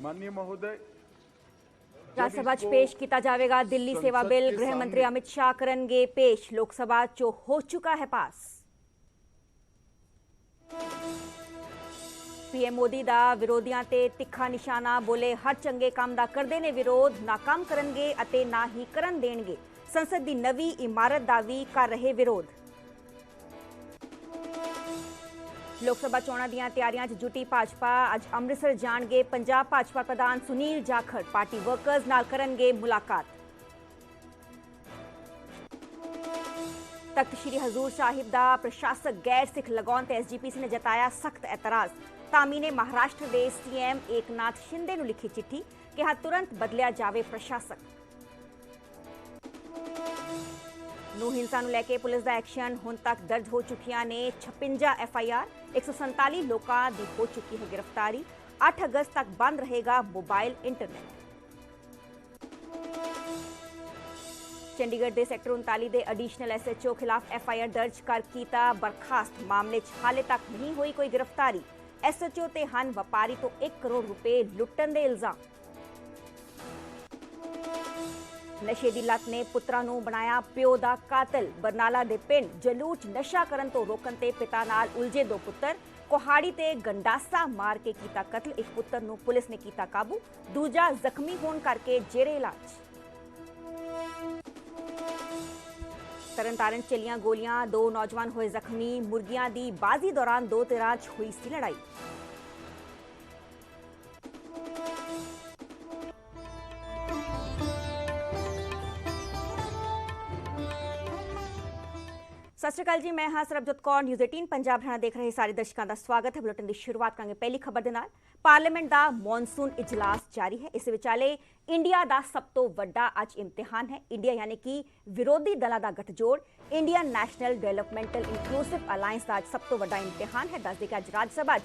माननीय महोदय, राज्यसभा च पेश किया जाएगा दिल्ली सेवा बिल। गृह मंत्री अमित शाह करेंगे पेश। लोकसभा चो हो चुका है पास। पीएम मोदी दा विरोधियों ते तिखा निशाना, बोले हर चंगे काम दा करदे ने विरोध, ना काम करनगे अते ना ही करन देणगे। संसद दी नवी इमारत दा भी कर रहे विरोध। लोकसभा चोणां दीआं तैयारियां च जुटी भाजपा। अज अमृतसर जाणगे पंजाब भाजपा प्रधान सुनील जाखड़। पार्टी वर्कर्स नाल करनगे मुलाकात। तख्त श्री हजूर साहिब दा प्रशासक गैर सिख लगाउण ते एसजीपीसी ने जताया सख्त एतराज। धामी ने महाराष्ट्र के सीएम एकनाथ शिंदे नूं लिखी चिट्ठी, कहा तुरंत बदलिया जावे प्रशासक। नू हिंसा नूं लैके पुलिस दा एक्शन। हुण तक दर्ज हो चुकियां ने 56 एफआईआर। 147 लोकां दी हो चुकी है गिरफ्तारी। 8 अगस्त तक बंद रहेगा मोबाइल इंटरनेट। चंडीगढ़ के सैक्टर 39 के एडिशनल एसएचओ खिलाफ एफआईआर दर्ज कर कीता बर्खास्त। मामले हाले तक नहीं हुई कोई गिरफ्तारी। एसएचओ ते हन व्यापारी तो 1 करोड़ रुपए लुट्टन के इल्जाम। नशे की लत ने पुत्रा नूं बनाया प्यो दा कातल। बरनाला दे पिंड जलूर च नशा करन तो रोकन ते पिता नाल उलझे 2 पुत्तर। कोहाड़ी ते गंडासा मार के कीता कत्ल। एक पुत्तर नूं पुलिस ने कीता काबू, दूजा जख्मी होने करके जेरे इलाज। तरनतारन चलियां गोलियां, 2 नौजवान हुए जख्मी। मुर्गियां दी बाजी दौरान 2 धिरां च हुई सी लड़ाई। सत श्री अकाल जी, मैं हाँ सरबजोत कौर। न्यूज़ 18 पंजाब हरियाणा देख रहे सारे दर्शकों का स्वागत है। बुलेटिन की शुरुआत करेंगे पहली खबर दे नाल। पार्लीमेंट का मॉनसून इजलास जारी है। इस विचाले इंडिया का सब तो वड्डा अज इम्तिहान है। इंडिया यानी कि विरोधी दलों का गठजोड़ Indian national developmental inclusive alliance का अज सब तो वड्डा इम्तिहान है। दस दें कि अज राज्यसभा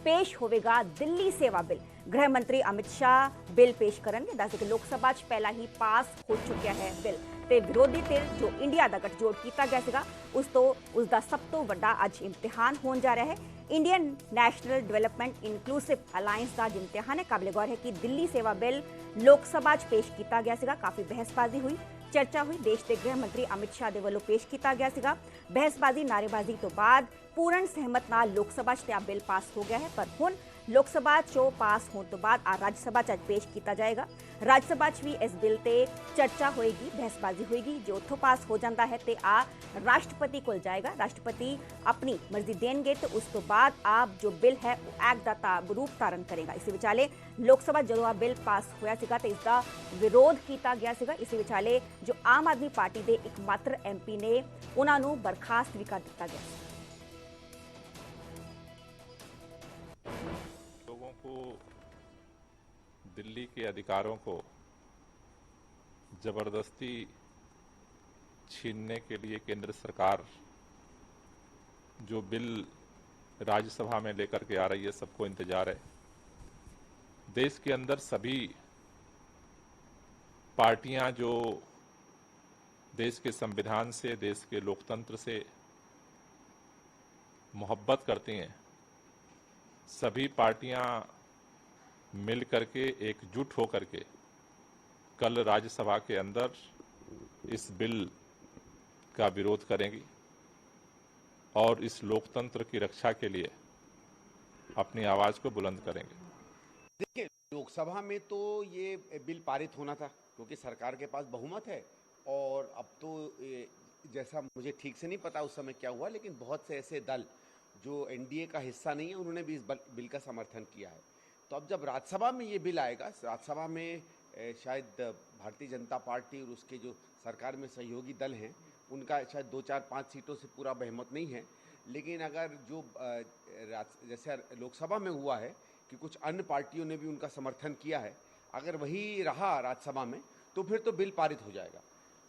पेश होगा दिल्ली सेवा बिल। गृह मंत्री अमित शाह बिल पेश करेंगे। दस दें कि लोकसभा पहला ही पास हो चुका है बिल। ते विरोधी धिर जो इंडिया का गठजोड़ किया गया सीगा उसका सब तो वड्डा अज इम्तिहान होने जा रहा है। Indian national development inclusive alliance का इम्तिहान है। काबिले गौर है कि दिल्ली सेवा बिल लोकसभा पेश किया गया सीगा। काफ़ी बहसबाजी हुई, चर्चा हुई। देश के गृह मंत्री अमित शाह के वालों पेश किया गया सीगा। बहसबाजी नारेबाजी तो बाद पूर्ण सहमत नाल लोकसभा च बिल पास हो गया है। पर हुण लोकसभा चो पास होने तो बाद राज्यसभा च पेश किया जाएगा। राज्यसभा भी इस बिल ते चर्चा होएगी, बहसबाजी होएगी। जो उथों पास हो जाता है तो राष्ट्रपति को जाएगा। राष्ट्रपति अपनी मर्जी देंगे तो उस तो बाद आप जो बिल है वो एक्ट का रूप धारण करेगा। इस विचाले लोकसभा जो आ बिल पास होया सीगा तो इसका विरोध किया गया सीगा। इस विचाले जो आम आदमी पार्टी के एकमात्र MP ने उन्होंने बर्खास्त भी कर दिया गया। लोगों को दिल्ली के अधिकारों को जबरदस्ती छीनने के लिए केंद्र सरकार जो बिल राज्यसभा में लेकर के आ रही है, सबको इंतजार है। देश के अंदर सभी पार्टियां जो देश के संविधान से, देश के लोकतंत्र से मोहब्बत करती हैं, सभी पार्टियां मिल करके एकजुट होकर के कल राज्यसभा के अंदर इस बिल का विरोध करेंगी और इस लोकतंत्र की रक्षा के लिए अपनी आवाज को बुलंद करेंगे। देखिए, लोकसभा में तो ये बिल पारित होना था क्योंकि सरकार के पास बहुमत है। और अब तो जैसा मुझे ठीक से नहीं पता उस समय क्या हुआ, लेकिन बहुत से ऐसे दल जो एनडीए का हिस्सा नहीं है उन्होंने भी इस बिल का समर्थन किया है। तो अब जब राज्यसभा में ये बिल आएगा, राज्यसभा में शायद भारतीय जनता पार्टी और उसके जो सरकार में सहयोगी दल हैं उनका शायद 2, 4, 5 सीटों से पूरा बहुमत नहीं है। लेकिन अगर जो जैसे लोकसभा में हुआ है कि कुछ अन्य पार्टियों ने भी उनका समर्थन किया है, अगर वही रहा राज्यसभा में तो फिर तो बिल पारित हो जाएगा।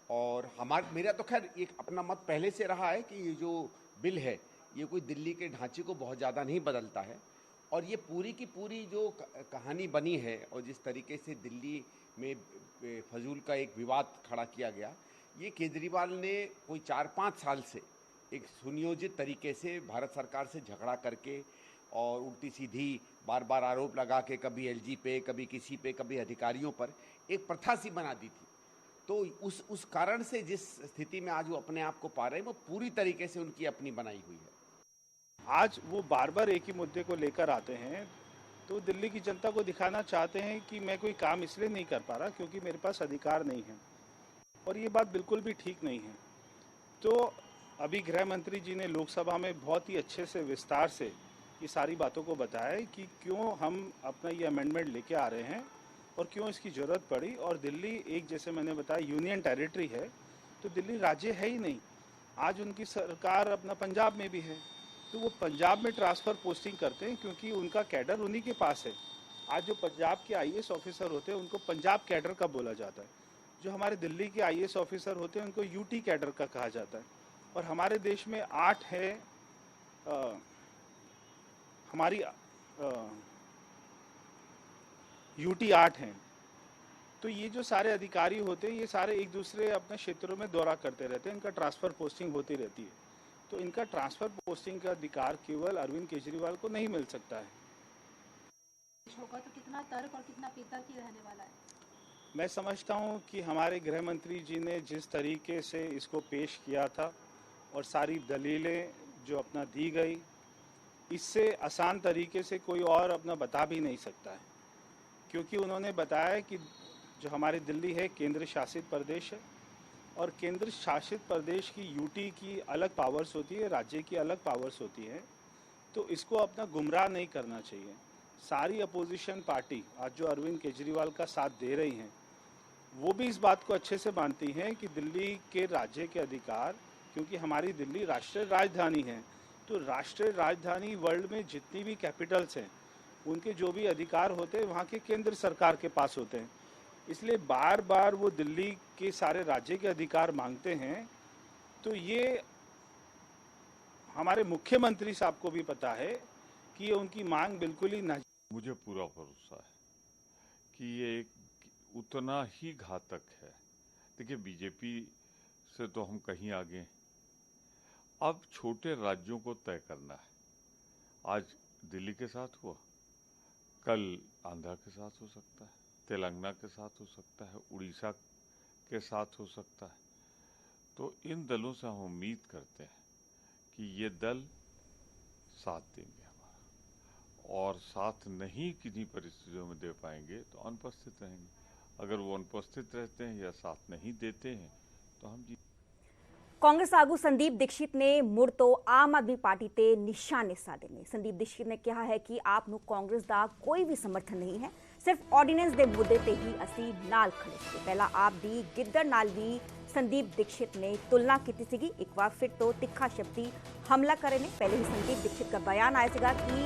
और मेरा तो खैर एक अपना मत पहले से रहा है कि ये जो बिल है ये कोई दिल्ली के ढांचे को बहुत ज़्यादा नहीं बदलता है। और ये पूरी की पूरी जो कहानी बनी है और जिस तरीके से दिल्ली में फजूल का एक विवाद खड़ा किया गया, ये केजरीवाल ने कोई 4-5 साल से एक सुनियोजित तरीके से भारत सरकार से झगड़ा करके और उल्टी सीधी बार बार आरोप लगा के कभी एलजी पे, कभी किसी पे, कभी अधिकारियों पर एक प्रथा सी बना दी थी। तो उस कारण से जिस स्थिति में आज वो अपने आप को पा रहे हैं, वो पूरी तरीके से उनकी अपनी बनाई हुई है। आज वो बार बार एक ही मुद्दे को लेकर आते हैं, तो दिल्ली की जनता को दिखाना चाहते हैं कि मैं कोई काम इसलिए नहीं कर पा रहा क्योंकि मेरे पास अधिकार नहीं है, और ये बात बिल्कुल भी ठीक नहीं है। तो अभी गृह मंत्री जी ने लोकसभा में बहुत ही अच्छे से विस्तार से ये सारी बातों को बताया है कि क्यों हम अपना ये अमेंडमेंट लेके आ रहे हैं और क्यों इसकी ज़रूरत पड़ी। और दिल्ली एक, जैसे मैंने बताया, यूनियन टेरिटरी है, तो दिल्ली राज्य है ही नहीं। आज उनकी सरकार अपना पंजाब में भी है, तो वो पंजाब में ट्रांसफ़र पोस्टिंग करते हैं क्योंकि उनका कैडर उन्हीं के पास है। आज जो पंजाब के आईएएस ऑफिसर होते हैं उनको पंजाब कैडर का बोला जाता है, जो हमारे दिल्ली के आईएएस ऑफिसर होते हैं उनको यूटी कैडर का कहा जाता है। और हमारे देश में 8 है, हमारी यूटी 8 हैं। तो ये जो सारे अधिकारी होते हैं, ये सारे एक दूसरे अपने क्षेत्रों में दौरा करते रहते हैं, इनका ट्रांसफ़र पोस्टिंग होती रहती है। तो इनका ट्रांसफ़र पोस्टिंग का अधिकार केवल अरविंद केजरीवाल को नहीं मिल सकता है। होगा तो कितना तर्क और कितना पेतर्क ही रहने वाला है। मैं समझता हूँ कि हमारे गृह मंत्री जी ने जिस तरीके से इसको पेश किया था और सारी दलीलें जो अपना दी गई, इससे आसान तरीके से कोई और अपना बता भी नहीं सकता है, क्योंकि उन्होंने बताया कि जो हमारी दिल्ली है केंद्र शासित प्रदेश है, और केंद्र शासित प्रदेश की यूटी की अलग पावर्स होती है, राज्य की अलग पावर्स होती है। तो इसको अपना गुमराह नहीं करना चाहिए। सारी अपोजिशन पार्टी आज जो अरविंद केजरीवाल का साथ दे रही हैं, वो भी इस बात को अच्छे से मानती हैं कि दिल्ली के राज्य के अधिकार, क्योंकि हमारी दिल्ली राष्ट्रीय राजधानी है, तो राष्ट्रीय राजधानी वर्ल्ड में जितनी भी कैपिटल्स हैं, उनके जो भी अधिकार होते हैं वहाँ के केंद्र सरकार के पास होते हैं। इसलिए बार बार वो दिल्ली के सारे राज्य के अधिकार मांगते हैं। तो ये हमारे मुख्यमंत्री साहब को भी पता है कि ये उनकी मांग बिल्कुल ही ना। मुझे पूरा भरोसा है कि ये उतना ही घातक है। देखिए, बीजेपी से तो हम कहीं आगे हैं। अब छोटे राज्यों को तय करना है। आज दिल्ली के साथ हुआ, कल आंध्रा के साथ हो सकता है, तेलंगाना के साथ हो सकता है, उड़ीसा के साथ हो सकता है। तो इन दलों से हम उम्मीद करते हैं कि ये दल साथ देंगे हमारा, और साथ नहीं किन्हीं परिस्थितियों में दे पाएंगे तो अनुपस्थित रहेंगे। अगर वो अनुपस्थित रहते हैं या साथ नहीं देते हैं तो हम जीत। कांग्रेस आगू संदीप दीक्षित ने मुड़ तो आम आदमी पार्टी ते निशाने साधे ने। संदीप दीक्षित ने कहा है कि आप ਨੂੰ कांग्रेस ਦਾ ਕੋਈ ਵੀ ਸਮਰਥਨ ਨਹੀਂ ਹੈ, ਸਿਰਫ ਆਰਡੀਨੈਂਸ ਦੇ ਮੁੱਦੇ ਤੇ ਹੀ ਅਸੀਂ ਨਾਲ ਖੜੇ ਸੀ। ਪਹਿਲਾਂ ਆਪ ਦੀ ਗਿੱਦੜ ਨਾਲ ਵੀ ਸੰਦੀਪ दीक्षित ने तुलना की ਸੀਗੀ। ਇੱਕ ਵਾਰ ਫਿਰ ਤੋਂ ਤਿੱਖਾ ਸ਼ਬਦੀ ਹਮਲਾ करे ने। पहले ही संदीप दीक्षित का बयान आया ਸੀਗਾ कि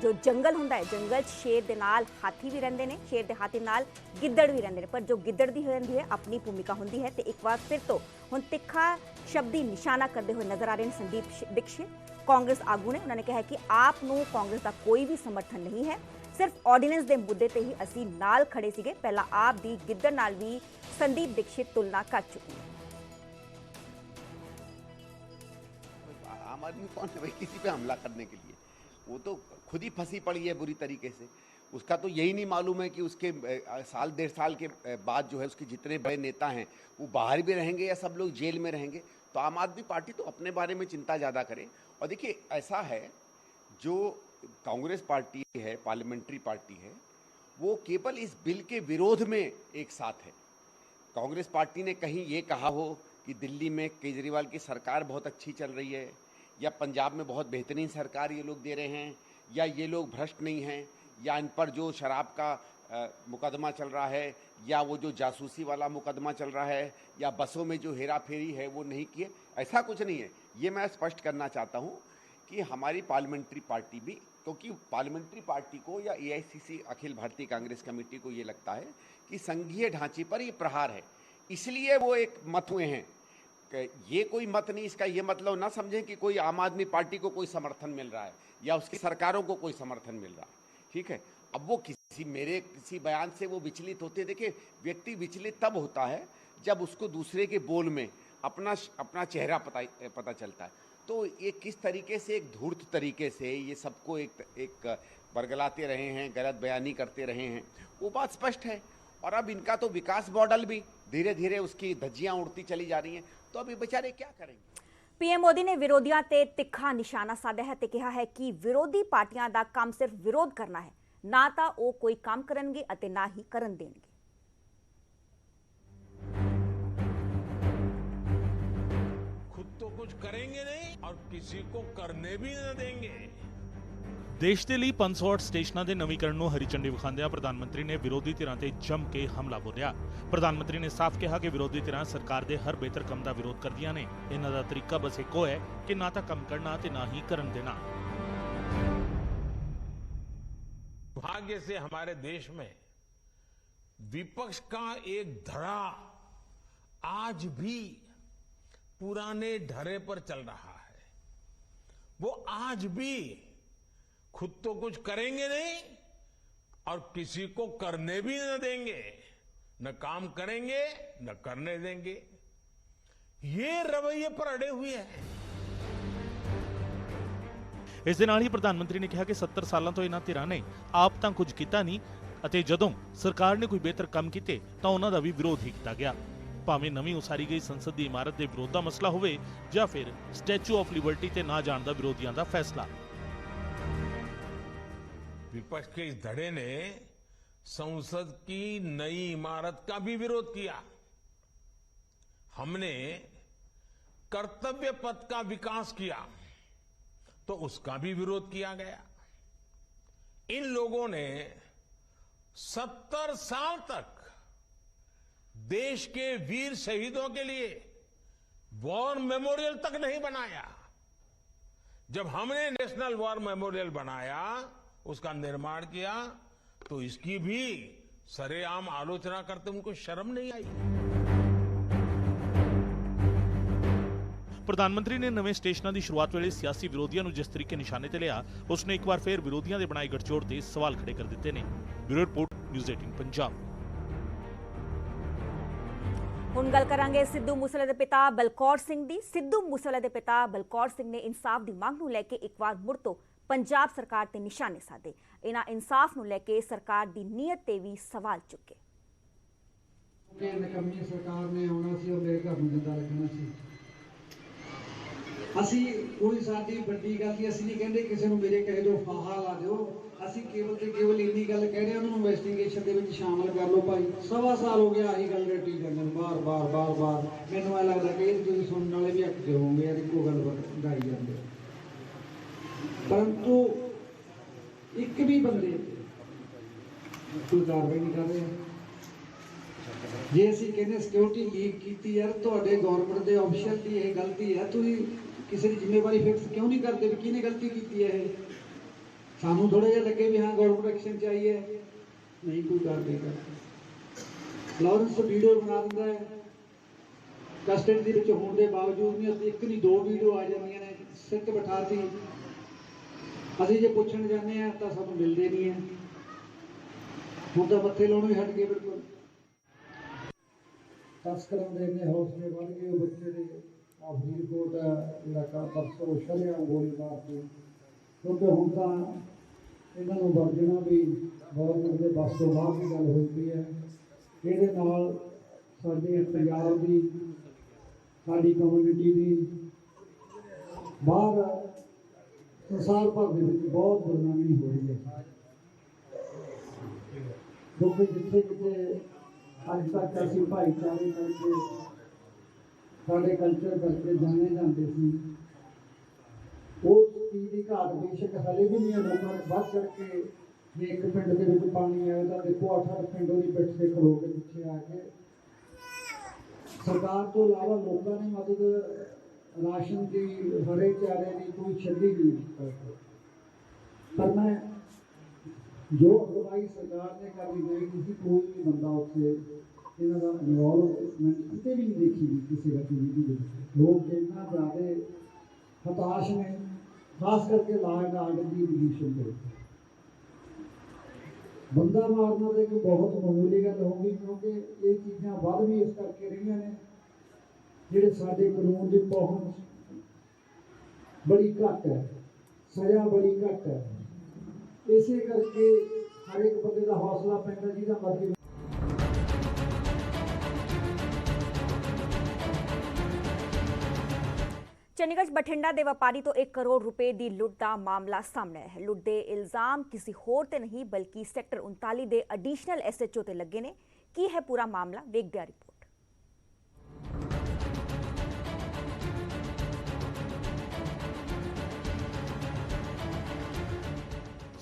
जो जंगल ਹੁੰਦਾ ਹੈ, जंगल 'ਚ शेर ਦੇ ਨਾਲ ਹਾਥੀ ਵੀ ਰਹਿੰਦੇ ਨੇ, शेर ਦੇ ਹਾਥੀ ਨਾਲ ਗਿੱਦੜ ਵੀ ਰਹਿੰਦੇ ਨੇ, ਪਰ जो ਗਿੱਦੜ ਦੀ ਹੁੰਦੀ ਹੈ ਆਪਣੀ ਭੂਮਿਕਾ ਹੁੰਦੀ ਹੈ। ਤੇ ਇੱਕ ਵਾਰ ਫਿਰ ਤੋਂ ਹੁਣ ਤਿੱਖਾ शब्दी निशाना करते हुए नजर आ रहे हैं संदीप दीक्षित। कांग्रेस आगू ने उन्होंने कहा कि आप ਨੂੰ कांग्रेस का कोई भी समर्थन नहीं है, सिर्फ ऑर्डिनेंस के मुद्दे ते ही ਅਸੀਂ ਨਾਲ खड़े ਸੀਗੇ। पहला आप दी ਗਿੱਦੜ ਨਾਲ भी संदीप दीक्षित तुलना कर चुकी है। आम आदमी कौन है भाई किसी पे हमला करने के लिए? वो तो खुद ही फंसी पड़ी है बुरी तरीके से। उसका तो यही नहीं मालूम है कि उसके साल 1.5 साल के बाद जो है उसके जितने बड़े नेता हैं वो बाहर भी रहेंगे या सब लोग जेल में रहेंगे। तो आम आदमी पार्टी तो अपने बारे में चिंता ज़्यादा करे। और देखिए, ऐसा है, जो कांग्रेस पार्टी है, पार्लियामेंट्री पार्टी है, वो केवल इस बिल के विरोध में एक साथ है। कांग्रेस पार्टी ने कहीं ये कहा हो कि दिल्ली में केजरीवाल की सरकार बहुत अच्छी चल रही है, या पंजाब में बहुत बेहतरीन सरकार ये लोग दे रहे हैं, या ये लोग भ्रष्ट नहीं हैं, या इन पर जो शराब का मुकदमा चल रहा है, या वो जो जासूसी वाला मुकदमा चल रहा है, या बसों में जो हेरा फेरी है वो नहीं किए, ऐसा कुछ नहीं है। ये मैं स्पष्ट करना चाहता हूँ कि हमारी पार्लियामेंट्री पार्टी भी, क्योंकि पार्लियामेंट्री पार्टी को या एआईसीसी अखिल भारतीय कांग्रेस कमेटी को ये लगता है कि संघीय ढांचे पर ये प्रहार है, इसलिए वो एक मत हुए हैं। ये कोई मत नहीं, इसका ये मतलब ना समझें कि कोई आम आदमी पार्टी को कोई समर्थन मिल रहा है या उसकी सरकारों को कोई समर्थन मिल रहा है। ठीक है, अब वो मेरे किसी बयान से वो विचलित होते हैं। देखिए, व्यक्ति विचलित तब होता है जब उसको दूसरे के बोल में अपना चेहरा पता चलता है। तो ये किस तरीके से एक धूर्त तरीके से ये सबको एक बरगलाते रहे हैं, गलत बयानी करते रहे हैं, वो बात स्पष्ट है। और अब इनका तो विकास मॉडल भी धीरे धीरे उसकी धज्जियां उड़ती चली जा रही हैं, तो अब ये बेचारे क्या करेंगे। ਪੀਐਮ ਮੋਦੀ ਨੇ ਵਿਰੋਧੀਆਂ ਤੇ ਤਿੱਖਾ ਨਿਸ਼ਾਨਾ ਸਾਧਿਆ ਹੈ ਤੇ ਕਿਹਾ ਹੈ ਕਿ ਵਿਰੋਧੀ ਪਾਰਟੀਆਂ ਦਾ ਕੰਮ ਸਿਰਫ ਵਿਰੋਧ ਕਰਨਾ ਹੈ, ਨਾ ਤਾਂ ਉਹ ਕੋਈ ਕੰਮ ਕਰਨਗੇ ਅਤੇ ਨਾ ਹੀ ਕਰਨ ਦੇਣਗੇ। खुद तो कुछ करेंगे नहीं और किसी को करने भी न देंगे। ਦੇਸ਼ ਦੇ ਲਈ 508 ਸਟੇਸ਼ਨਾਂ ਦੇ ਨਵੀਕਰਨ ਨੂੰ ਹਰੀ ਝੰਡੀ ਵਿਖਾਉਂਦਿਆਂ ਪ੍ਰਧਾਨ ਮੰਤਰੀ ਨੇ ਵਿਰੋਧੀ ਧਿਰਾਂ ਤੇ ਜੰਮ ਕੇ ਹਮਲਾ ਬੋਲਿਆ। ਪ੍ਰਧਾਨ ਮੰਤਰੀ ਨੇ ਸਾਫ਼ ਕਿਹਾ ਕਿ ਵਿਰੋਧੀ ਧਿਰਾਂ ਸਰਕਾਰ ਦੇ ਹਰ ਬਿਹਤਰ ਕੰਮ ਦਾ ਵਿਰੋਧ ਕਰਦੀਆਂ ਨੇ। ਇਹਨਾਂ ਦਾ ਤਰੀਕਾ ਬਸ ਇੱਕੋ ਹੈ ਕਿ ਨਾ ਤਾਂ ਕੰਮ ਕਰਨਾ ਤੇ ਨਾ ਹੀ ਕਰਨ ਦੇਣਾ। भाग्य से हमारे देश में विपक्ष का एक धड़ा आज भी पुराने ढरे पर चल रहा है। वो आज भी खुद तो कुछ करेंगे नहीं और किसी को करने भी न देंगे, न काम करेंगे न करने देंगे। ये रवैये पर अड़े हुए हैं। ਇਸ ਦੇ ਨਾਲ ਹੀ ਪ੍ਰਧਾਨ ਮੰਤਰੀ ਨੇ ਕਿਹਾ ਕਿ 70 ਸਾਲਾਂ ਤੋਂ ਇਹਨਾਂ ਧਿਰਾਂ ਨੇ ਆਪ ਤਾਂ ਕੁਝ ਕੀਤਾ ਨਹੀਂ ਅਤੇ ਜਦੋਂ ਸਰਕਾਰ ਨੇ ਕੋਈ ਬਿਹਤਰ ਕੰਮ ਕੀਤੇ ਤਾਂ ਉਹਨਾਂ ਦਾ ਵੀ ਵਿਰੋਧ ਹੀ ਕੀਤਾ ਗਿਆ। ਭਾਵੇਂ ਨਵੀਂ ਉਸਾਰੀ ਗਈ ਸੰਸਦ ਦੀ ਇਮਾਰਤ ਦੇ ਵਿਰੋਧ ਦਾ ਮਸਲਾ ਹੋਵੇ ਜਾਂ ਫਿਰ ਸਟੈਚੂ ਆਫ ਲਿਬਰਟੀ ਤੇ ਨਾ ਜਾਣ ਦਾ ਵਿਰੋਧੀਆਂ ਦਾ ਫੈਸਲਾ। विपक्ष के इस धड़े ने संसद की नई इमारत का भी विरोध किया। हमने कर्तव्य पथ का विकास किया तो उसका भी विरोध किया गया। इन लोगों ने 70 साल तक देश के वीर शहीदों के लिए वॉर मेमोरियल तक नहीं बनाया। जब हमने नेशनल वॉर मेमोरियल बनाया, उसका निर्माण किया, तो इसकी भी सरेआम आलोचना करते उनको शर्म नहीं आई। ਪ੍ਰਧਾਨ ਮੰਤਰੀ ਨੇ ਨਵੇਂ ਸਟੇਸ਼ਨਾਂ ਦੀ ਸ਼ੁਰੂਆਤ ਵੇਲੇ ਸਿਆਸੀ ਵਿਰੋਧੀਆਂ ਨੂੰ ਜਿਸ ਤਰੀਕੇ ਨਿਸ਼ਾਨੇ ਤੇ ਲਿਆ, ਉਸਨੇ ਇੱਕ ਵਾਰ ਫੇਰ ਵਿਰੋਧੀਆਂ ਦੇ ਬਣਾਏ ਗੱਠਜੋੜ ਤੇ ਸਵਾਲ ਖੜੇ ਕਰ ਦਿੱਤੇ ਨੇ। Bureau report, news 18 Punjab. ਹੁਣ ਗੱਲ ਕਰਾਂਗੇ ਸਿੱਧੂ ਮੂਸੇਵਾਲੇ ਦੇ ਪਿਤਾ ਬਲਕੌਰ ਸਿੰਘ ਦੀ। ਸਿੱਧੂ ਮੂਸੇਵਾਲੇ ਦੇ ਪਿਤਾ ਬਲਕੌਰ ਸਿੰਘ ਨੇ ਇਨਸਾਫ ਦੀ ਮੰਗ ਨੂੰ ਲੈ ਕੇ ਇੱਕ ਵਾਰ ਮੁੜ ਤੋਂ ਪੰਜਾਬ ਸਰਕਾਰ ਤੇ ਨਿਸ਼ਾਨੇ ਸਾਧੇ। ਇਹਨਾਂ ਇਨਸਾਫ ਨੂੰ ਲੈ ਕੇ ਸਰਕਾਰ ਦੀ ਨੀਅਤ ਤੇ ਵੀ ਸਵਾਲ ਚੁੱਕੇ। ਕਿ ਨਕਮੀ ਸਰਕਾਰ ਨੇ ਆਉਣਾ ਸੀ ਔਰ ਮੇਰੇ ਘਰ ਨੂੰ ਜਿੰਦਾ ਰੱਖਣਾ ਸੀ। ਅਸੀਂ ਕੋਈ ਸਾਡੀ ਵੱਡੀ ਗੱਲ ਨਹੀਂ, ਅਸੀਂ ਨਹੀਂ ਕਹਿੰਦੇ ਕਿਸੇ ਨੂੰ ਮੇਰੇ ਕਹੇ ਜੋ ਫਾਹਾ ਲਾ ਦਿਓ। ਅਸੀਂ ਕੇਵਲ ਤੇ ਕੇਵਲ ਇੰਨੀ ਗੱਲ ਕਹਿ ਰਹੇ ਹਾਂ, ਉਹਨੂੰ ਇਨਵੈਸਟੀਗੇਸ਼ਨ ਦੇ ਵਿੱਚ ਸ਼ਾਮਲ ਕਰ ਲਓ ਭਾਈ। 1.25 ਸਾਲ ਹੋ ਗਿਆ ਆਹੀ ਗੱਲ ਰਟੀ ਜਾਂਦੇ ਬਾਰ-ਬਾਰ। ਮੈਨੂੰ ਇਹ ਲੱਗਦਾ ਕਿ ਇਹ ਤੁਸੀਂ ਸੁਣਨ ਵਾਲੇ ਵੀ ਅੱਕ ਗਏ ਹੋਵੋਗੇ, ਇਹਦੀ ਕੋਈ ਗੱਲ ਵਧਾਈ ਜਾਂਦੇ। परंतु एक भी बंदे कोई कार्रवाई नहीं कर रहे। जे असीं कहने सिक्योरिटी लीक की यार, तुहाडे गवर्नमेंट के ऑफिसर की यह गलती है, तुसीं किसी की जिम्मेवारी फिक्स क्यों नहीं करते भी किहने गलती की है। सानू थोड़ा जिहा लगे भी हाँ गवर्नमेंट एक्शन चाहिए, नहीं कोई कार्रवाई करती। लॉरेंस वीडियो बना दिंदा है, कस्टडी दे विच होण दे बावजूद नहीं, एक नहीं 2 वीडियो आ जांदियां ने, सिर ते बिठाती। ਅਸੀਂ ਜੇ ਪੁੱਛਣ ਜਾਂਦੇ ਆ ਤਾਂ ਸਾਨੂੰ ਮਿਲਦੇ ਨਹੀਂ ਹੈ। ਹੁਣ ਤਾਂ ਮੱਥੇ ਲਾਉਣੋਂ ਹੀ ਹਟ ਗਏ ਬਿਲਕੁਲ। ਤਸਕਰਾਂ ਦੇ ਇੰਨੇ ਹੌਸਲੇ ਵੱਧ ਗਏ। ਉਹ ਬੱਚੇ ਦੇ ਫਰੀਦਕੋਟ ਇਲਾਕਾ ਪਰਸੋਂ ਸ਼ਰੇਆਮ ਗੋਲੀ ਮਾਰਤੀ, ਕਿਉਂਕਿ ਹੁਣ ਤਾਂ ਇਹਨਾਂ ਨੂੰ ਵਰਜਣਾ ਵੀ ਗੌਰਮੈਂਟ ਦੇ ਬਸ ਤੋਂ ਬਾਹਰ ਦੀ ਗੱਲ ਹੋਈ ਪਈ ਹੈ। ਇਹਦੇ ਨਾਲ ਸਾਡੇ ਪੰਜਾਬ ਦੀ, ਸਾਡੀ ਕਮਿਊਨਿਟੀ ਦੀ ਬਾਹਰ संसार भर के बहुत बदनामी हो रही है। क्योंकि जिथे जिथे अज तक असी भाईचारे करके साढ़े कल्चर करके जाने जाते थे, उस चीज़ की घाट बेशक हले भी नहीं है। लोगों ने बढ़ चढ़ के जे एक पिंड के पानी आया तो देखो 8-8 पिंड की पिठ से खलो के पिछे आके सरकार तो इलावा लोगों ने मदद राशन की हरे चारे की कोई छड़ी नहीं। पर मैं जो अगवाई सरकार ने करनी चाहिए, किसी कोई भी बंदा उत्थे इन्हों का इन्वॉल्वमेंट कितने भी नहीं देखी गई किसी गतिविधि में। लोग इतना ज़्यादा हताश ने, खास करके लॉ एंड आर्डर की पोजीशन पे। बंदा मारना तो एक बहुत मामूली गल होगी, क्योंकि ये चीज़ां वध भी इस करके रही ने ਜਿਹੜੇ ਸਾਡੇ ਕਾਨੂੰਨ ਦੀ ਪਹੁੰਚ ਬੜੀ ਘੱਟ ਹੈ, ਸਜ਼ਾ ਬੜੀ ਘੱਟ ਹੈ। ਇਸੇ ਕਰਕੇ ਹਰ ਇੱਕ ਬੰਦੇ ਦਾ ਹੌਸਲਾ ਪੈਂਦਾ ਜਿਹਦਾ ਮਰਜ਼ੀ ਚੰਡੀਗੜ੍ਹ ਬਠਿੰਡਾ ਦੇ ਵਪਾਰੀ ਤੋਂ 1 ਕਰੋੜ ਰੁਪਏ ਦੀ ਲੁੱਟ ਦਾ ਮਾਮਲਾ ਸਾਹਮਣੇ ਆਇਆ ਹੈ। ਲੁੱਟ ਦੇ ਇਲਜ਼ਾਮ ਕਿਸੇ ਹੋਰ ਤੇ ਨਹੀਂ ਬਲਕਿ ਸੈਕਟਰ 39 ਦੇ ਐਡੀਸ਼ਨਲ ਐਸਐਚਓ ਤੇ ਲੱਗੇ ਨੇ। ਕੀ ਹੈ ਪੂਰਾ ਮਾਮਲਾ, ਵੇਖਦੇ ਹਾਂ ਰਿਪੋਰਟ।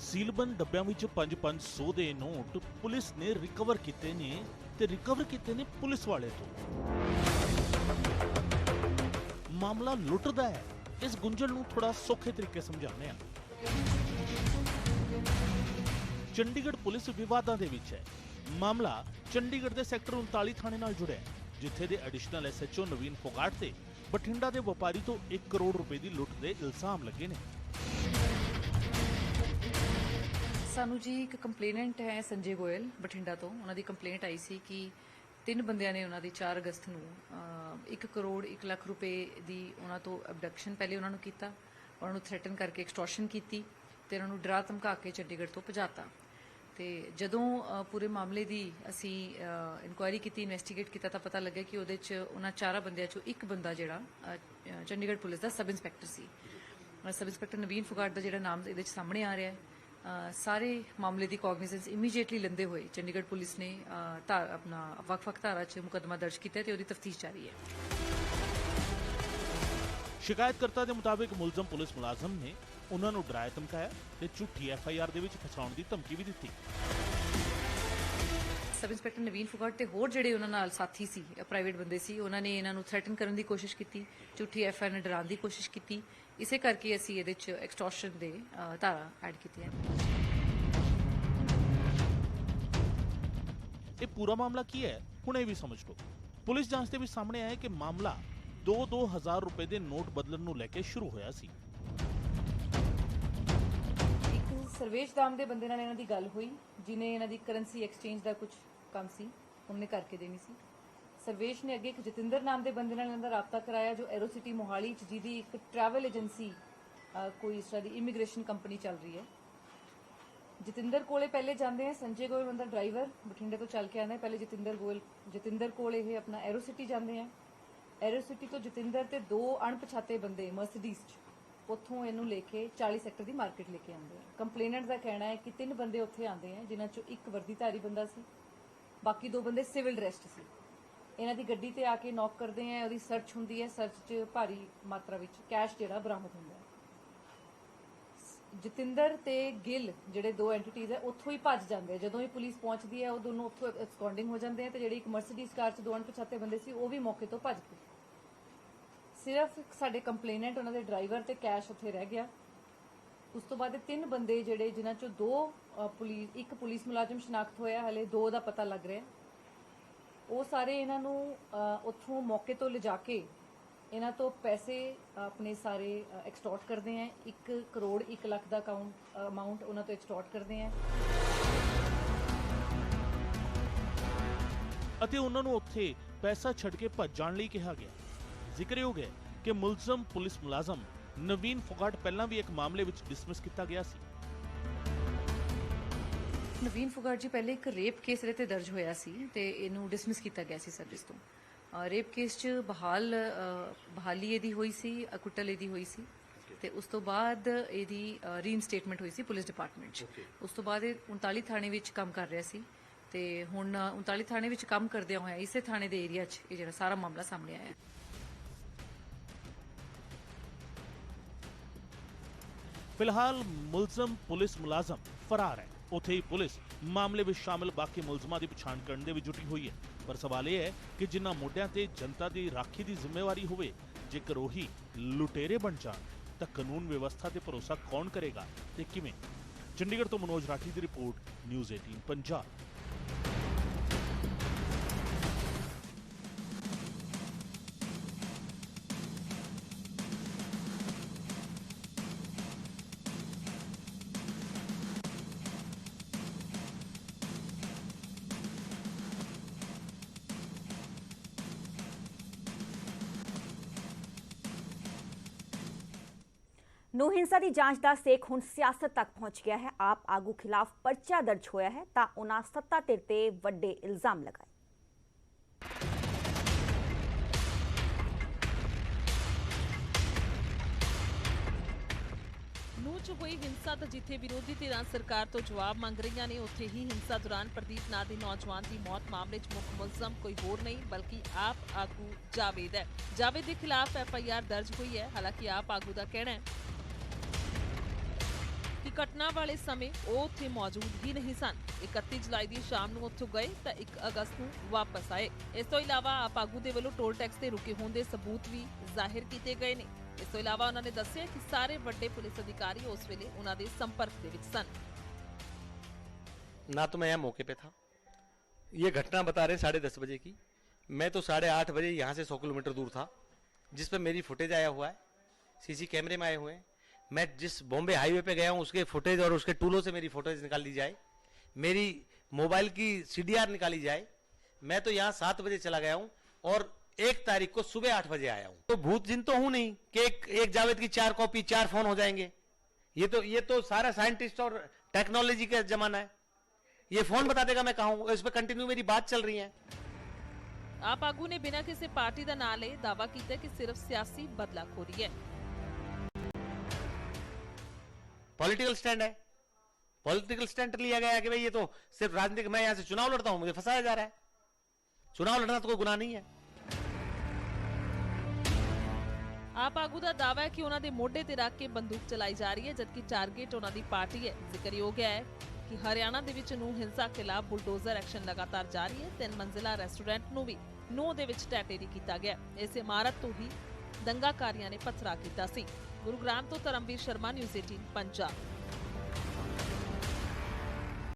ਸੀਲਬੰਦ ਡੱਬਿਆਂ ਵਿੱਚ 5-500 ਦੇ ਨੋਟ ਪੁਲਿਸ ਨੇ ਰਿਕਵਰ ਕੀਤੇ ਨੇ ਤੇ ਰਿਕਵਰ ਕੀਤੇ ਨੇ ਪੁਲਿਸ ਵਾਲੇ ਤੋਂ। ਮਾਮਲਾ ਲੁੱਟ ਦਾ ਹੈ। ਇਸ ਗੁੰਝਲ ਨੂੰ ਥੋੜਾ ਸੌਖੇ ਤਰੀਕੇ ਸਮਝਾਉਂਦੇ ਹਾਂ। ਚੰਡੀਗੜ੍ਹ ਪੁਲਿਸ ਵਿਵਾਦਾਂ ਦੇ ਵਿੱਚ ਹੈ। ਮਾਮਲਾ ਚੰਡੀਗੜ੍ਹ ਦੇ ਸੈਕਟਰ 39 ਥਾਣੇ ਨਾਲ ਜੁੜਿਆ ਹੈ, ਜਿੱਥੇ ਦੇ ਐਡੀਸ਼ਨਲ ਐਸਐਚਓ ਨਵੀਨ ਫੋਗਾਟ ਤੇ ਬਠਿੰਡਾ ਦੇ ਵਪਾਰੀ ਤੋਂ 1 ਕਰੋੜ ਰੁਪਏ ਦੀ ਲੁੱਟ ਦੇ ਇਲਜ਼ਾਮ ਲੱਗੇ ਨੇ। ਸਾਨੂੰ ਜੀ ਇੱਕ ਕੰਪਲੇਨੈਂਟ ਹੈ ਸੰਜੇ ਗੋਇਲ ਬਠਿੰਡਾ ਤੋਂ। ਉਹਨਾਂ ਦੀ ਕੰਪਲੇਂਟ ਆਈ ਸੀ ਕਿ 3 ਬੰਦਿਆਂ ਨੇ ਉਹਨਾਂ ਦੀ 4 ਅਗਸਤ ਨੂੰ 1 ਕਰੋੜ 1 ਲੱਖ ਰੁਪਏ ਦੀ ਉਹਨਾਂ ਤੋਂ ਅਬਡਕਸ਼ਨ ਪਹਿਲੇ ਉਹਨਾਂ ਨੂੰ ਕੀਤਾ, ਉਹਨਾਂ ਨੂੰ ਥ੍ਰੈਟਨ ਕਰਕੇ ਐਕਸਟੋਰਸ਼ਨ ਕੀਤੀ ਤੇ ਉਹਨਾਂ ਨੂੰ ਡਰਾ ਧਮਕਾ ਕੇ ਚੰਡੀਗੜ੍ਹ ਤੋਂ ਭਜਾਤਾ। ਤੇ ਜਦੋਂ ਪੂਰੇ ਮਾਮਲੇ ਦੀ ਅਸੀਂ ਇਨਕੁਆਇਰੀ ਕੀਤੀ, ਇਨਵੈਸਟੀਗੇਟ ਕੀਤਾ ਤਾਂ ਪਤਾ ਲੱਗਿਆ ਕਿ ਉਹਦੇ 'ਚ ਉਹਨਾਂ 4 ਬੰਦਿਆਂ 'ਚੋਂ ਇੱਕ ਬੰਦਾ ਜਿਹੜਾ ਚੰਡੀਗੜ੍ਹ ਪੁਲਿਸ ਦਾ ਸਬ ਇੰਸਪੈਕਟਰ ਸੀ। ਸਬ ਇੰਸਪੈਕਟਰ ਨਵੀਨ ਫੋਗਾਟ ਦਾ ਜਿਹੜਾ ਨਾਮ ਇਹਦੇ 'ਚ ਸਾਹਮਣੇ ਆ ਰਿਹਾ ਹੈ। ਸਾਰੇ ਮਾਮਲੇ ਦੀ ਕੌਗਨੀਜ਼ੈਂਸ ਇਮੀਡੀਏਟਲੀ ਲੈਂਦੇ ਹੋਏ ਚੰਡੀਗੜ੍ਹ ਪੁਲਿਸ ਨੇ ਆਪਣਾ ਵੱਖ-ਵੱਖ ਧਾਰਾ 'ਚ ਮੁਕੱਦਮਾ ਦਰਜ ਕੀਤਾ ਤੇ ਉਹਦੀ ਤਫਤੀਸ਼ ਜਾਰੀ ਹੈ। ਸ਼ਿਕਾਇਤਕਰਤਾ ਦੇ ਮੁਤਾਬਿਕ ਮੁਲਜ਼ਮ ਪੁਲਿਸ ਮੁਲਾਜ਼ਮ ਨੇ ਉਹਨਾਂ ਨੂੰ ਡਰਾਇਆ ਧਮਕਾਇਆ ਤੇ ਝੂਠੀ ਐਫਆਈਆਰ ਦੇ ਵਿੱਚ ਫਸਾਉਣ ਦੀ ਧਮਕੀ ਵੀ ਦਿੱਤੀ। ਸਬ ਇੰਸਪੈਕਟਰ ਨਵੀਨ ਫੋਗਾਟ ਤੇ ਹੋਰ ਜਿਹੜੇ ਉਹਨਾਂ ਨਾਲ ਸਾਥੀ ਸੀ, ਪ੍ਰਾਈਵੇਟ ਬੰਦੇ ਸੀ, ਉਹਨਾਂ ਨੇ ਇਹਨਾਂ ਨੂੰ ਥ੍ਰੈਟਨ ਕਰਨ ਦੀ ਕੋਸ਼ਿਸ਼ ਕੀਤੀ, ਝੂਠੀ ਐਫਆਈਆਰ ਨਾਲ ਡਰਾਉਣ ਦੀ ਕੋਸ਼ਿਸ਼ ਕੀਤੀ। ਇਸੇ ਕਰਕੇ ਅਸੀਂ ਇਹਦੇ 'ਚ ਐਕਸਟੋਰਸ਼ਨ ਦੇ ਧਾਰਾ ਐਡ ਕੀਤੀਆਂ। ਇਹ ਪੂਰਾ ਮਾਮਲਾ ਕੀ ਹੈ ਹੁਣ ਇਹ ਵੀ ਸਮਝ ਲਓ। ਪੁਲਿਸ ਜਾਂਚ ਦੇ ਵਿੱਚ ਸਾਹਮਣੇ ਆਇਆ ਕਿ ਮਾਮਲਾ 2-2000 ਰੁਪਏ ਦੇ ਨੋਟ ਬਦਲਣ ਨੂੰ ਲੈ ਕੇ ਸ਼ੁਰੂ ਹੋਇਆ ਸੀ। ਇੱਕ ਸਰਵੇਸ਼ ਦਾਮ ਦੇ ਬੰਦੇ ਨਾਲ ਇਹਨਾਂ ਦੀ ਗੱਲ ਹੋਈ, ਜਿਨੇ ਇਹਨਾਂ ਦੀ ਕਰੰਸੀ ਐਕਸਚੇਂਜ ਦਾ ਕੁਝ ਕੰਮ ਸੀ, ਉਹਨੇ ਕਰਕੇ ਦੇਣੀ ਸੀ। ਸਰਵੇਸ਼ ਨੇ ਅੱਗੇ ਇੱਕ ਜਤਿੰਦਰ ਨਾਮ ਦੇ ਬੰਦੇ ਨਾਲ ਇਹਨਾਂ ਦਾ ਰਾਬਤਾ ਕਰਾਇਆ, ਜੋ ਐਰੋਸਿਟੀ ਮੋਹਾਲੀ 'ਚ ਜਿਹਦੀ ਇੱਕ ਟਰੈਵਲ ਏਜੰਸੀ ਕੋਈ ਇਸ ਤਰ੍ਹਾਂ ਦੀ ਇਮੀਗ੍ਰੇਸ਼ਨ ਕੰਪਨੀ ਚੱਲ ਰਹੀ ਹੈ। ਜਤਿੰਦਰ ਕੋਲੇ ਪਹਿਲੇ ਜਾਂਦੇ ਆ, ਸੰਜੇ ਗੋਇਲ ਬੰਦਾ ਡਰਾਈਵਰ ਬਠਿੰਡੇ ਤੋਂ ਚੱਲ ਕੇ ਆਉਂਦਾ। ਪਹਿਲੇ ਜਤਿੰਦਰ ਕੋਲ ਇਹ ਆਪਣਾ ਐਰੋਸਿਟੀ ਜਾਂਦੇ ਆ। ਐਰੋਸਿਟੀ ਤੋਂ ਜਤਿੰਦਰ ਤੇ 2 ਅਣਪਛਾਤੇ ਬੰਦੇ ਮਰਸੀਡੀਜ਼ 'ਚ ਉੱਥੋਂ ਇਹਨੂੰ ਲੈ ਕੇ 40 ਸੈਕਟਰ ਦੀ ਮਾਰਕੀਟ ਲੈ ਕੇ ਆਉਂਦੇ ਆ। ਕੰਪਲੇਨੈਂਟ ਦਾ ਕਹਿਣਾ ਹੈ ਕਿ 3 ਬੰਦੇ ਉੱਥੇ ਆਉਂਦੇ ਆ, ਜਿਨ੍ਹਾਂ 'ਚੋਂ ਇੱਕ ਵਰਦੀਧਾਰੀ ਬੰਦਾ ਸੀ, ਬਾਕੀ 2 ਬੰਦੇ ਸਿਵਲ ਡਰੈਸਡ ਸੀ। ਇਹਨਾਂ ਦੀ ਗੱਡੀ ਤੇ ਆ ਕੇ ਨੌਕ ਕਰਦੇ ਆ, ਉਹਦੀ ਸਰਚ ਹੁੰਦੀ ਹੈ। ਸਰਚ 'ਚ ਭਾਰੀ ਮਾਤਰਾ ਵਿੱਚ ਕੈਸ਼ ਜਿਹੜਾ ਬਰਾਮਦ ਹੁੰਦਾ ਹੈ। ਜਤਿੰਦਰ ਤੇ ਗਿੱਲ ਜਿਹੜੇ 2 ਐਂਟੀਟੀਜ਼ ਹੈ ਉੱਥੋਂ ਹੀ ਭੱਜ ਜਾਂਦੇ ਆ। ਜਦੋਂ ਹੀ ਪੁਲਿਸ ਪਹੁੰਚਦੀ ਹੈ ਉਹ ਦੋਨੋਂ ਉੱਥੋਂ ਐਬਸਕੌਂਡਿੰਗ ਹੋ ਜਾਂਦੇ ਆ ਤੇ ਜਿਹੜੀ ਇੱਕ ਮਰਸੀਡੀਜ਼ ਕਾਰ 'ਚ 2 ਅਣਪਛਾਤੇ ਬੰਦੇ ਸੀ ਉਹ ਵੀ ਮੌਕੇ ਤੋਂ ਭੱਜ ਗਏ। ਸਿਰਫ ਸਾਡੇ ਕੰਪਲੇਨੈਂਟ ਉਹਨਾਂ ਦੇ ਡਰਾਈਵਰ ਤੇ ਕੈਸ਼ ਉੱਥੇ ਰਹਿ ਗਿਆ। ਉਸ ਤੋਂ ਬਾਅਦ 3 ਬੰਦੇ ਜਿਹੜੇ ਜਿਨ੍ਹਾਂ 'ਚੋਂ 2 ਇੱਕ ਪੁਲਿਸ ਮੁਲਾਜ਼ਮ ਸ਼ਨਾਖਤ ਹੋਇਆ, ਹਲੇ 2 ਦਾ ਪਤਾ ਲੱਗ ਰਿਹਾ। ਉਹ ਸਾਰੇ ਇਹਨਾਂ ਨੂੰ ਉੱਥੋਂ ਮੌਕੇ ਤੋਂ ਲਿਜਾ ਕੇ ਇਹਨਾਂ ਤੋਂ ਪੈਸੇ ਆਪਣੇ ਸਾਰੇ ਐਕਸਟੋਰਟ ਕਰਦੇ ਆ। 1 ਕਰੋੜ 1 ਲੱਖ ਦਾ ਅਮਾਉਂਟ ਉਹਨਾਂ ਤੋਂ ਐਕਸਟੋਰਟ ਕਰਦੇ ਆ ਅਤੇ ਉਹਨਾਂ ਨੂੰ ਉੱਥੇ ਪੈਸਾ ਛੱਡ ਕੇ ਭੱਜ ਜਾਣ ਲਈ ਕਿਹਾ ਗਿਆ। ਜ਼ਿਕਰਯੋਗ ਹੈ ਕਿ ਮੁਲਜ਼ਮ ਪੁਲਿਸ ਮੁਲਾਜ਼ਮ ਨਵੀਨ ਫੋਗਾਟ ਪਹਿਲਾਂ ਵੀ ਇੱਕ ਮਾਮਲੇ ਵਿੱਚ ਡਿਸਮਿਸ ਕੀਤਾ ਗਿਆ ਸੀ। ਨਵੀਨ ਫੋਗਾਟ ਜੀ ਪਹਿਲੇ ਇੱਕ ਰੇਪ ਕੇਸ ਇਹਦੇ ਤੇ ਦਰਜ ਹੋਇਆ ਸੀ ਤੇ ਇਹਨੂੰ ਡਿਸਮਿਸ ਕੀਤਾ ਗਿਆ ਸੀ ਸਰਵਿਸ ਤੋਂ। ਰੇਪ ਕੇਸ 'ਚ ਬਹਾਲੀ ਇਹਦੀ ਹੋਈ ਸੀ, ਅਕੁੱਟਲ ਇਹਦੀ ਹੋਈ ਸੀ ਤੇ ਉਸ ਤੋਂ ਬਾਅਦ ਇਹਦੀ ਰੀਇਨਸਟੇਟਮੈਂਟ ਹੋਈ ਸੀ ਪੁਲਿਸ ਡਿਪਾਰਟਮੈਂਟ 'ਚ। ਉਸ ਤੋਂ ਬਾਅਦ ਇਹ 39 ਥਾਣੇ ਵਿੱਚ ਕੰਮ ਕਰ ਰਿਹਾ ਸੀ ਤੇ ਹੁਣ 39 ਥਾਣੇ ਵਿੱਚ ਕੰਮ ਕਰਦਿਆਂ ਹੋਇਆ ਇਸੇ ਥਾਣੇ ਦੇ ਏਰੀਆ 'ਚ ਇਹ ਜਿਹੜਾ ਸਾਰਾ ਮਾਮਲਾ ਸਾਹਮਣੇ ਆਇਆ। ਫਿਲਹਾਲ ਮੁਲਜ਼ਮ ਪੁਲਿਸ ਮੁਲਾਜ਼ਮ ਫਰਾਰ ਹੈ। ਉੱਥੇ ਹੀ ਪੁਲਿਸ ਮਾਮਲੇ ਵਿੱਚ ਸ਼ਾਮਲ ਬਾਕੀ ਮੁਲਜ਼ਮਾਂ ਦੀ ਪਛਾਣ ਕਰਨ ਦੇ ਵਿੱਚ ਜੁਟੀ ਹੋਈ ਹੈ। ਪਰ ਸਵਾਲ ਇਹ ਹੈ ਕਿ ਜਿਨ੍ਹਾਂ ਮੋਢਿਆਂ ਤੇ ਜਨਤਾ ਦੀ ਰਾਖੀ ਦੀ ਜ਼ਿੰਮੇਵਾਰੀ ਹੋਵੇ, ਜੇਕਰ ਉਹੀ ਲੁਟੇਰੇ ਬਣ ਜਾਣ ਤਾਂ ਕਾਨੂੰਨ ਵਿਵਸਥਾ ਤੇ ਭਰੋਸਾ ਕੌਣ ਕਰੇਗਾ ਤੇ ਕਿਵੇਂ? ਚੰਡੀਗੜ੍ਹ ਤੋਂ ਮਨੋਜ ਰਾਠੀ ਦੀ ਰਿਪੋਰਟ, ਨਿਊਜ਼ 18 ਪੰਜਾਬ। ਨੂੰ ਹਿੰਸਾ ਦੀ ਜਾਂਚ ਦਾ ਸੇਕ ਹੁਣ ਸਿਆਸਤ ਤੱਕ ਪਹੁੰਚ ਗਿਆ ਹੈ। ਆਪ ਆਗੂ ਖਿਲਾਫ ਪਰਚਾ ਦਰਜ ਹੋਇਆ ਹੈ ਤਾਂ ਉਹਨਾਂ ਸੱਤਾ ਧਿਰ ਤੇ ਵੱਡੇ ਇਲਜ਼ਾਮ ਲਗਾਏ। ਨੂੰ ਚ ਹੋਈ ਹਿੰਸਾ ਤਾਂ ਜਿੱਥੇ ਵਿਰੋਧੀ ਧਿਰਾਂ ਸਰਕਾਰ ਤੋਂ ਜਵਾਬ ਮੰਗ ਰਹੀਆਂ ਨੇ, ਉੱਥੇ ਹੀ ਹਿੰਸਾ ਦੌਰਾਨ ਪ੍ਰਦੀਪ ਨਾਂ ਦੇ ਨੌਜਵਾਨ ਦੀ ਮੌਤ ਮਾਮਲੇ 'ਚ ਮੁੱਖ ਮੁਲਜ਼ਮ ਕੋਈ ਹੋਰ ਨਹੀਂ ਬਲਕਿ ਆਪ ਆਗੂ ਜਾਵੇਦ ਹੈ। ਜਾਵੇਦ ਦੇ ਖਿਲਾਫ FIR ਦਰਜ ਹੋਈ ਹੈ। ਹਾਲਾਂਕਿ ਆਪ ਆਗੂ ਦਾ ਕਹਿਣਾ ਹੈ ਕਿ ਘਟਨਾ ਵਾਲੇ ਸਮੇਂ ਉਹ ਉੱਥੇ ਮੌਜੂਦ ਹੀ ਨਹੀਂ ਸਨ। 31 ਜੁਲਾਈ ਦੀ ਸ਼ਾਮ ਨੂੰ ਉੱਥੋਂ ਗਏ ਤਾਂ 1 ਅਗਸਤ ਨੂੰ ਵਾਪਸ ਆਏ। ਇਸ ਤੋਂ ਇਲਾਵਾ ਆਪ ਆਗੂ ਦੇ ਵੱਲੋਂ ਟੋਲ ਟੈਕਸ ਤੇ ਰੁਕੇ ਹੋਣ ਦੇ ਸਬੂਤ ਵੀ ਜ਼ਾਹਿਰ ਕੀਤੇ ਗਏ ਨੇ। ਇਸ ਤੋਂ ਇਲਾਵਾ ਉਹਨਾਂ ਨੇ ਦੱਸਿਆ ਕਿ ਸਾਰੇ ਵੱਡੇ ਪੁਲਿਸ ਅਧਿਕਾਰੀ ਉਸ ਵੇਲੇ ਉਹਨਾਂ ਦੇ ਸੰਪਰਕ ਦੇ ਵਿੱਚ ਸਨ। ना तो मैं यहाँ मौके पे था, ये घटना बता रहे 10:30 बजे की। मैं तो 8:30 बजे यहाँ से 100 किलोमीटर दूर था, जिस पर मेरी फुटेज आया हुआ है, CC कैमरे में आए हुए हैं। मैं जिस बॉम्बे हाईवे पे गया हूँ उसके फुटेज और उसके टूलों से मेरी फुटेज निकाल ली जाए, मेरी मोबाइल की CDR निकाली जाए। मैं तो यहाँ 7 बजे चला गया हूँ और 1 तारीख को सुबह 8 बजे आया हूँ। तो भूत जिन तो हूँ नहीं कि एक जावेद की 4 कॉपी 4 फोन हो जाएंगे। ये तो सारा साइंटिस्ट और टेक्नोलॉजी का जमाना है। ये फोन बता देगा मैं कहाँ हूँ, इस पर कंटिन्यू मेरी बात चल रही है। ਆਪ ਆਗੂ ਨੇ ਬਿਨਾਂ ਕਿਸੇ ਪਾਰਟੀ ਦਾ ਨਾਂ ਲਏ ਦਾਅਵਾ ਕੀਤਾ ਕਿ ਸਿਰਫ ਸਿਆਸੀ ਬਦਲਾਖੋਰੀ ਹੈ। पॉलिटिकल स्टैंड है, पॉलिटिकल स्टैंड लिया गया है कि भाई ये तो सिर्फ राजनीतिक, मैं यहाँ से चुनाव लड़ता हूँ, मुझे फंसाया जा रहा है। चुनाव लड़ना तो कोई गुनाह नहीं है। ਆਪ ਆਗੂ ਦਾ ਦਾਅਵਾ ਹੈ ਕਿ ਉਹਨਾਂ ਦੇ ਮੋਢੇ ਤੇ ਰੱਖ ਕੇ ਬੰਦੂਕ ਚਲਾਈ ਜਾ ਰਹੀ ਹੈ, ਜਦਕਿ ਟਾਰਗੇਟ ਉਹਨਾਂ ਦੀ ਪਾਰਟੀ ਹੈ। ਜ਼ਿਕਰਯੋਗ ਹੈ ਕਿ ਹਰਿਆਣਾ ਦੇ ਵਿੱਚ ਨੂੰ ਹਿੰਸਾ ਖਿਲਾਫ ਬੁਲਡੋਜ਼ਰ ਐਕਸ਼ਨ ਲਗਾਤਾਰ ਜਾਰੀ ਹੈ। 3 ਮੰਜ਼ਿਲਾ ਰੈਸਟੋਰੈਂਟ ਨੂੰ ਵੀ ਨੂੰ ਦੇ ਵਿੱਚ ਟੈਟੇਰੀ ਕੀਤਾ ਗਿਆ। ਇਸ ਇਮਾਰਤ ਤੋਂ ਹੀ ਦੰਗਾਕਾਰੀਆਂ ਨੇ ਪਥਰਾ ਕੀਤਾ ਸੀ। ਗੁਰੂਗ੍ਰਾਮ ਤੋਂ ਧਰਮਵੀਰ ਸ਼ਰਮਾ, ਨਿਊਜ਼ 18 ਪੰਜਾਬ।